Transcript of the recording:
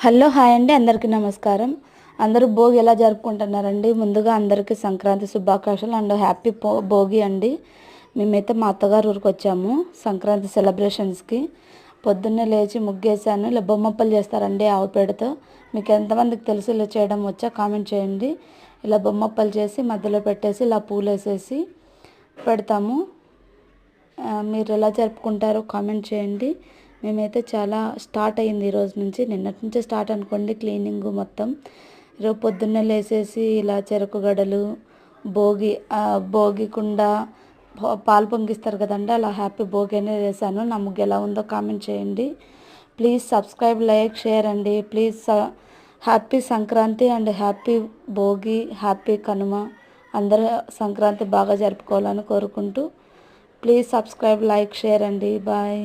Hello hi అండి, అందరికీ నమస్కారం. అందరూ భోగి ఎలా జరుపుకుంటున్నారండి? ముందుగా అందరికీ సంక్రాంతి శుభాకాంక్షలు అండ్ హ్యాపీ భోగి అండి. మేమైతే మా అత్తగారు ఊరికి వచ్చాము సంక్రాంతి సెలబ్రేషన్స్కి. పొద్దున్నే లేచి ముగ్గేసాను. ఇలా బొమ్మప్పలు చేస్తారండి ఆవు పేడతో. మీకు ఎంతమందికి తెలుసు ఇలా చేయడం వచ్చా కామెంట్ చేయండి. ఇలా బొమ్మప్పలు చేసి మధ్యలో పెట్టేసి ఇలా పూలు వేసేసి పెడతాము. మీరు ఎలా జరుపుకుంటారో కామెంట్ చేయండి. మేమైతే చాలా స్టార్ట్ అయింది ఈరోజు నుంచి, నిన్నటి నుంచే స్టార్ట్ అనుకోండి క్లీనింగ్ మొత్తం. ఈరోజు పొద్దున్నే లేసేసి ఇలా చెరుకు గడలు, భోగి కుండ, పాలు పొంగిస్తారు కదండి, అలా హ్యాపీ భోగి అనేది వేసాను. నా ముగ్గు ఎలా ఉందో కామెంట్ చేయండి. ప్లీజ్ సబ్స్క్రైబ్, లైక్, షేర్ అండి. Please happy Sankranti and happy Bhogi, happy Kanuma. అందరూ సంక్రాంతి బాగా జరుపుకోవాలని కోరుకుంటూ ప్లీజ్ సబ్స్క్రైబ్, లైక్, షేర్ అండి. బాయ్.